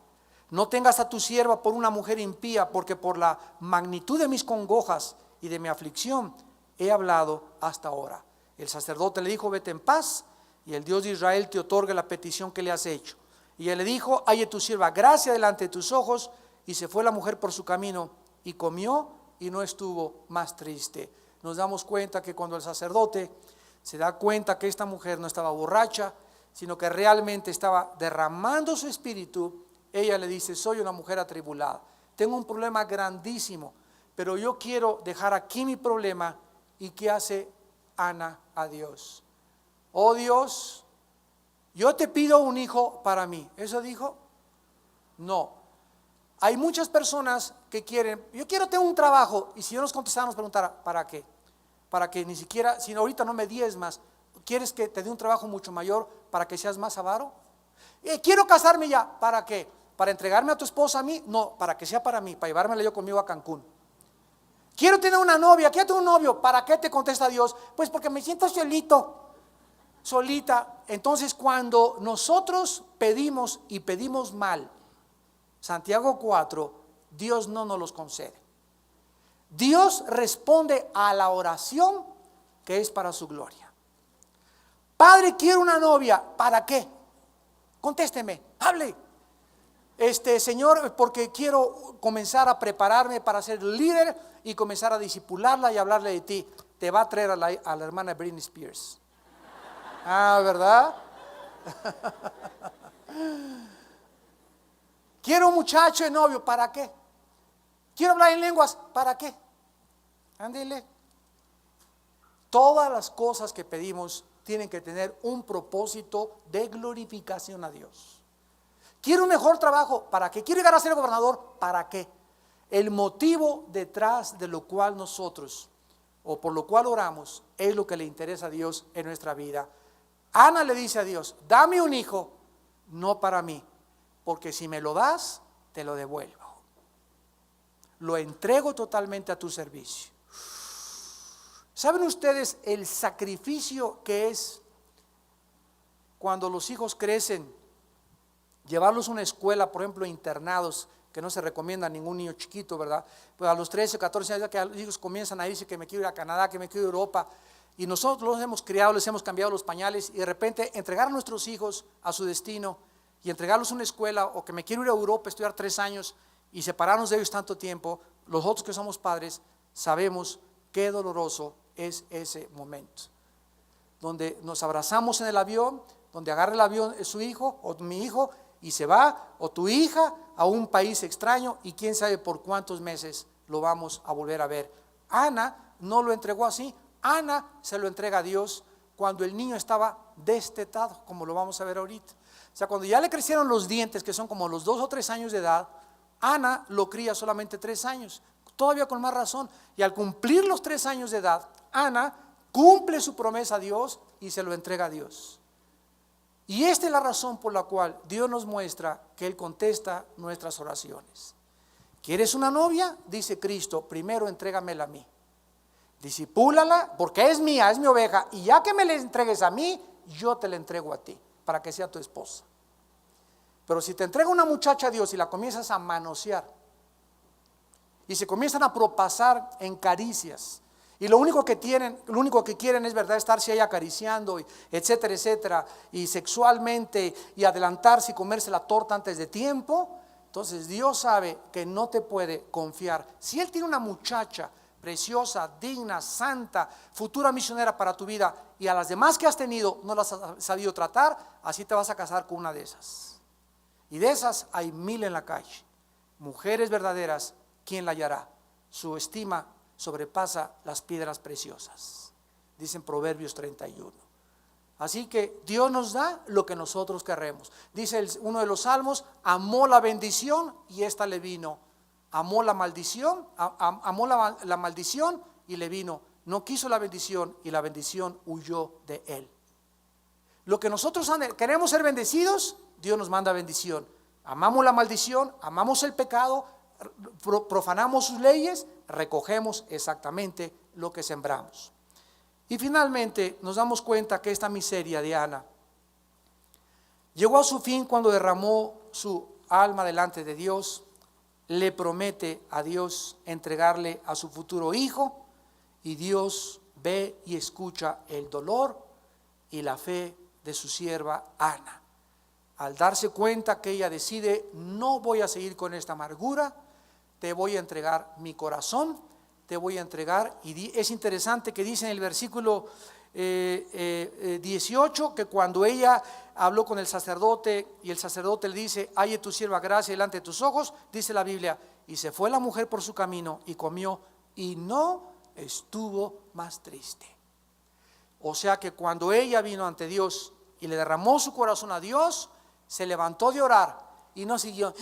No tengas a tu sierva por una mujer impía, porque por la magnitud de mis congojas y de mi aflicción he hablado hasta ahora. El sacerdote le dijo: vete en paz, y el Dios de Israel te otorgue la petición que le has hecho. Y él le dijo: halle tu sierva gracia delante de tus ojos. y se fue la mujer por su camino y comió y no estuvo más triste. Nos damos cuenta que cuando el sacerdote se da cuenta que esta mujer no estaba borracha, sino que realmente estaba derramando su espíritu, ella le dice: soy una mujer atribulada, tengo un problema grandísimo, pero yo quiero dejar aquí mi problema. ¿Y qué hace Ana a Dios? Oh Dios, yo te pido un hijo para mí. ¿Eso dijo? No. Hay muchas personas que quieren: yo quiero tener un trabajo. Y si yo nos contestara, nos preguntara: ¿para qué? Para que ni siquiera, si ahorita no me diezmas, ¿quieres que te dé un trabajo mucho mayor para que seas más avaro? Quiero casarme ya. ¿Para qué? ¿Para entregarme a tu esposa a mí? No, para que sea para mí, para llevármela yo conmigo a Cancún. Quiero tener una novia, quiero tener un novio. ¿Para qué te contesta Dios? Pues porque me siento solita. Entonces, cuando nosotros pedimos y pedimos mal, Santiago 4, Dios no nos los concede. Dios responde a la oración que es para su gloria. Padre, quiero una novia. ¿Para qué? Contésteme, hable. Señor, porque quiero comenzar a prepararme para ser líder y comenzar a discipularla y hablarle de ti. Te va a traer a la hermana Britney Spears. Ah, ¿verdad? Quiero un muchacho de novio. ¿Para qué? Quiero hablar en lenguas. ¿Para qué? Ándele. Todas las cosas que pedimos tienen que tener un propósito de glorificación a Dios. Quiero un mejor trabajo. ¿Para qué? Quiero llegar a ser gobernador. ¿Para qué? El motivo detrás de lo cual nosotros, o por lo cual oramos, es lo que le interesa a Dios en nuestra vida. Ana le dice a Dios: dame un hijo, no para mí, porque si me lo das, te lo devuelvo. Lo entrego totalmente a tu servicio. ¿Saben ustedes el sacrificio que es cuando los hijos crecen? Llevarlos a una escuela, por ejemplo, internados, que no se recomienda a ningún niño chiquito, ¿verdad? Pues a los 13 o 14 años que los hijos comienzan a irse, que me quiero ir a Canadá, que me quiero ir a Europa, y nosotros los hemos criado, les hemos cambiado los pañales, y de repente entregar a nuestros hijos a su destino y entregarlos a una escuela, o que me quiero ir a Europa, estudiar 3 años y separarnos de ellos tanto tiempo, los otros que somos padres sabemos qué doloroso es ese momento, donde nos abrazamos en el avión, donde agarra el avión su hijo o mi hijo y se va, o tu hija, a un país extraño, y quién sabe por cuántos meses lo vamos a volver a ver. Ana no lo entregó así. Ana se lo entrega a Dios cuando el niño estaba destetado, como lo vamos a ver ahorita. O sea, cuando ya le crecieron los dientes, que son como los 2 o 3 años de edad, Ana lo cría solamente 3 años, todavía con más razón. Y al cumplir los 3 años de edad, Ana cumple su promesa a Dios y se lo entrega a Dios. Y esta es la razón por la cual Dios nos muestra que Él contesta nuestras oraciones. ¿Quieres una novia? Dice Cristo: primero entrégamela a mí. Discipúlala, porque es mía, es mi oveja, y ya que me la entregues a mí, yo te la entrego a ti, para que sea tu esposa. Pero si te entrega una muchacha a Dios y la comienzas a manosear, y se comienzan a propasar en caricias, y lo único que quieren es, verdad, estarse ahí acariciando, etcétera, etcétera, y sexualmente, y adelantarse y comerse la torta antes de tiempo, entonces Dios sabe que no te puede confiar. Si Él tiene una muchacha preciosa, digna, santa, futura misionera para tu vida, y a las demás que has tenido no las has sabido tratar, así te vas a casar con una de esas. Y de esas hay 1000 en la calle. Mujeres verdaderas, ¿quién la hallará? Su estima sobrepasa las piedras preciosas, dicen Proverbios 31. Así que Dios nos da lo que nosotros queremos. Dice uno de los salmos: amó la bendición y esta le vino. Amó la maldición, amó la maldición y le vino. No quiso la bendición y la bendición huyó de él. Lo que nosotros queremos ser bendecidos, Dios nos manda bendición. Amamos la maldición, amamos el pecado, profanamos sus leyes, recogemos exactamente lo que sembramos. Y finalmente nos damos cuenta que esta miseria de Ana llegó a su fin cuando derramó su alma delante de Dios. Le promete a Dios entregarle a su futuro hijo, y Dios ve y escucha el dolor y la fe de su sierva Ana. Al darse cuenta que ella decide, no voy a seguir con esta amargura, te voy a entregar mi corazón, te voy a entregar. Y es interesante que dice en el versículo 18 que cuando ella habló con el sacerdote y el sacerdote le dice, halle tu sierva gracia delante de tus ojos, dice la Biblia, y se fue la mujer por su camino y comió y no estuvo más triste. O sea que cuando ella vino ante Dios y le derramó su corazón a Dios, se levantó de orar y no siguió,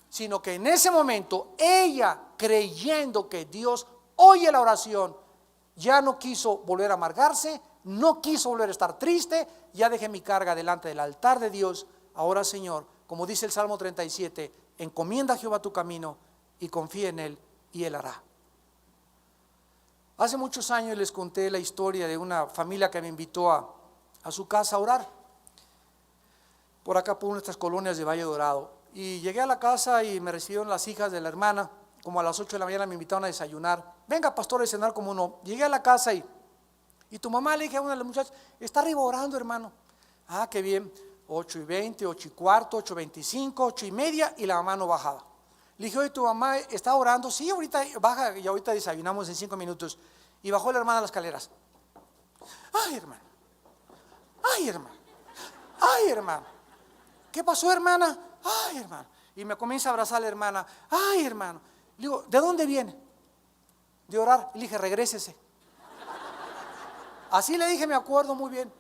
sino que en ese momento ella, creyendo que Dios oye la oración, ya no quiso volver a amargarse, no quiso volver a estar triste. Ya dejé mi carga delante del altar de Dios. Ahora, Señor, como dice el Salmo 37, encomienda a Jehová tu camino y confía en Él y Él hará. Hace muchos años les conté la historia de una familia que me invitó a su casa a orar, por acá por nuestras colonias de Valle Dorado. Y llegué a la casa y me recibieron las hijas de la hermana. Como a las 8 de la mañana me invitaron a desayunar. Venga, pastor, a cenar. Como no. Llegué a la casa y tu mamá, le dije a una de las muchachas, está arriba orando, hermano. Ah, qué bien. 8:20, 8:15, 8:25, 8:30 y la mamá no bajaba. Le dije, oye, tu mamá está orando. Sí, ahorita baja y ahorita desayunamos en 5 minutos. Y bajó la hermana a las escaleras. Ay, hermano. Ay, hermano. Ay, hermano. ¿Qué pasó, hermana? Ay, hermano. Y me comienza a abrazar a la hermana. Ay, hermano. Le digo, ¿de dónde viene? De orar. Y le dije, regrésese. Así le dije, me acuerdo muy bien.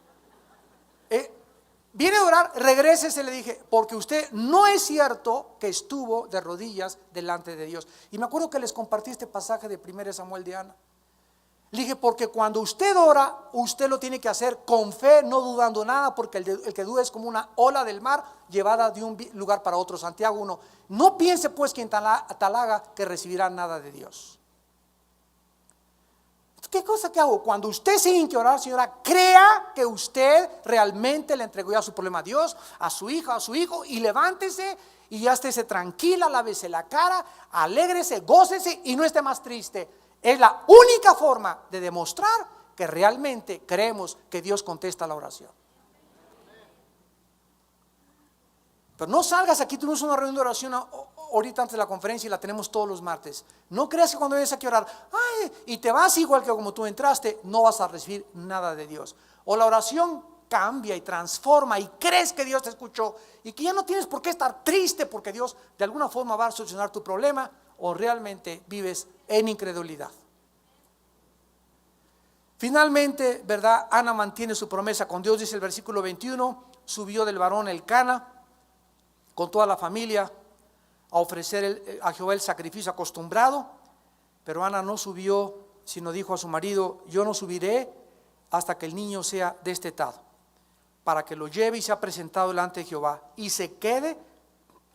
Viene a orar, regrésese, le dije, porque usted no es cierto que estuvo de rodillas delante de Dios. Y me acuerdo que les compartí este pasaje de 1 Samuel de Ana. Le dije, porque cuando usted ora, usted lo tiene que hacer con fe, no dudando nada, porque el que duda es como una ola del mar llevada de un lugar para otro. Santiago 1. No piense pues quien tal haga que recibirá nada de Dios. ¿Qué cosa que hago? Cuando usted se hinque a orar, señora, crea que usted realmente le entregó ya su problema a Dios, a su hija, a su hijo, y levántese y ya estése tranquila, lávese la cara, alégrese, gócese y no esté más triste. Es la única forma de demostrar que realmente creemos que Dios contesta la oración. Pero no salgas aquí, tuvimos una reunión de oración ahorita antes de la conferencia y la tenemos todos los martes. No creas que cuando vienes aquí a orar, ay, y te vas igual que como tú entraste, no vas a recibir nada de Dios. O la oración cambia y transforma y crees que Dios te escuchó y que ya no tienes por qué estar triste porque Dios de alguna forma va a solucionar tu problema, o realmente vives en incredulidad. Finalmente, ¿verdad? Ana mantiene su promesa con Dios, dice el versículo 21, subió del varón Elcana con toda la familia a ofrecer a Jehová el sacrificio acostumbrado, pero Ana no subió, sino dijo a su marido, yo no subiré hasta que el niño sea destetado, para que lo lleve y sea presentado delante de Jehová y se quede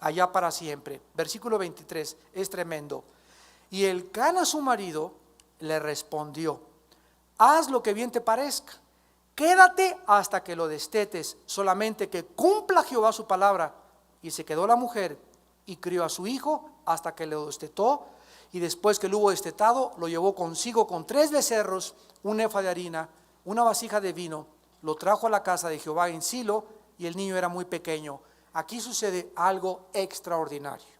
allá para siempre. Versículo 23, es tremendo. Y Elcana su marido le respondió, haz lo que bien te parezca, quédate hasta que lo destetes, solamente que cumpla Jehová su palabra. Y se quedó la mujer y crió a su hijo hasta que lo destetó, y después que lo hubo destetado, lo llevó consigo con 3 becerros, un efa de harina, una vasija de vino, lo trajo a la casa de Jehová en Silo, y el niño era muy pequeño. Aquí sucede algo extraordinario.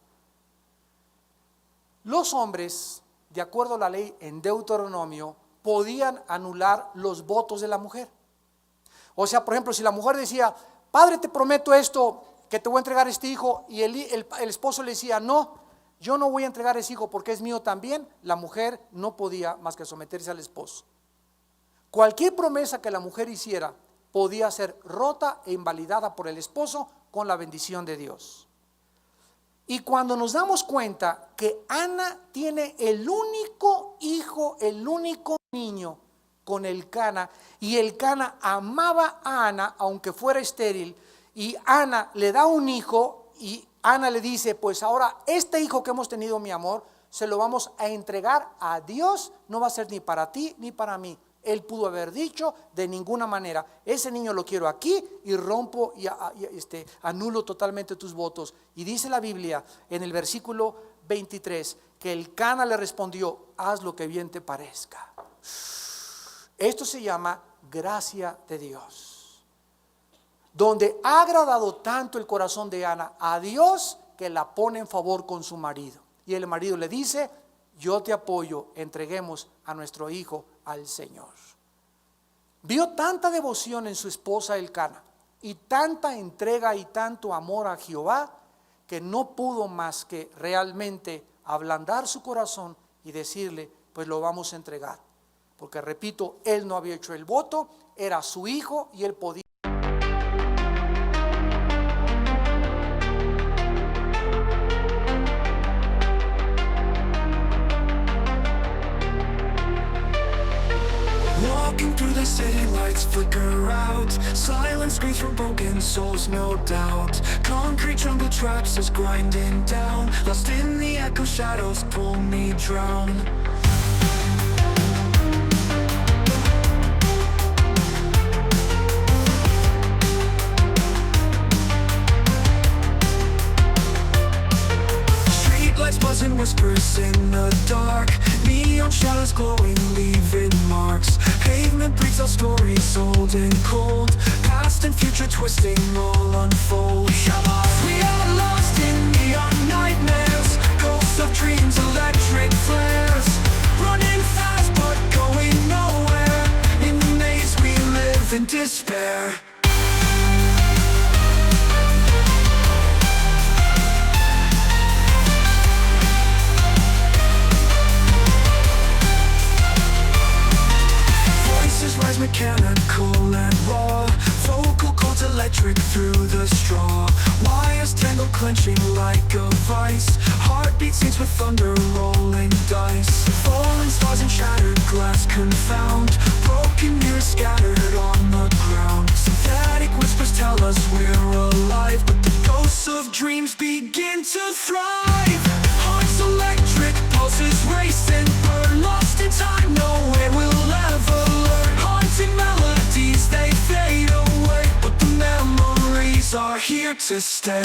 Los hombres, de acuerdo a la ley en Deuteronomio, podían anular los votos de la mujer. O sea, por ejemplo, si la mujer decía, padre, te prometo esto, que te voy a entregar este hijo, y el esposo le decía, no, yo no voy a entregar ese hijo porque es mío también, la mujer no podía más que someterse al esposo. Cualquier promesa que la mujer hiciera podía ser rota e invalidada por el esposo con la bendición de Dios. Y cuando nos damos cuenta que Ana tiene el único hijo, el único niño con Elcana, y Elcana amaba a Ana aunque fuera estéril, y Ana le da un hijo, y Ana le dice, pues ahora este hijo que hemos tenido, mi amor, se lo vamos a entregar a Dios, no va a ser ni para ti ni para mí. Él pudo haber dicho, de ninguna manera, ese niño lo quiero aquí y rompo y anulo totalmente tus votos. Y dice la Biblia en el versículo 23 que Elcana le respondió, haz lo que bien te parezca. Esto se llama gracia de Dios. donde ha agradado tanto el corazón de Ana a Dios que la pone en favor con su marido. Y el marido le dice: yo te apoyo, entreguemos a nuestro hijo al Señor. Vio tanta devoción en su esposa Elcana y tanta entrega y tanto amor a Jehová que no pudo más que realmente ablandar su corazón y decirle: pues lo vamos a entregar. Porque repito, él no había hecho el voto, era su hijo y él podía. Walking through the city, lights flicker out. Silence screams from broken souls, no doubt. Concrete jungle traps us grinding down. Lost in the echo, shadows pull me drown. Streetlights buzzing, whispers in the dark. Neon shadows glowing, leaving marks. Pavement breathes our stories, old and cold. Past and future twisting, all unfold. We are lost in neon nightmares. Ghosts of dreams, electric flares. Running fast but going nowhere. In the maze we live in despair. Rise mechanical and raw. Vocal cords electric through the straw. Wires tangled, clenching like a vice. Heartbeat sings with thunder, rolling dice. Falling stars and shattered glass confound. Broken mirrors scattered on the ground. Synthetic whispers tell us we're alive, but the ghosts of dreams begin to thrive. Hearts electric, pulses racing. We're lost in time, nowhere we'll ever learn. Haunting melodies, they fade away, but the memories are here to stay.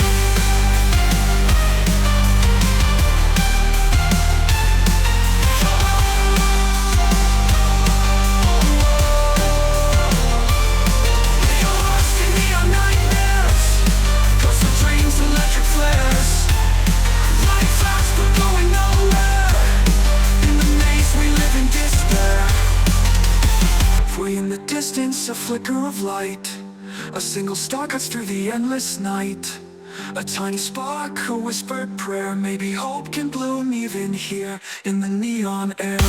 In the distance, a flicker of light. A single star cuts through the endless night. A tiny spark, a whispered prayer. Maybe hope can bloom even here in the neon air.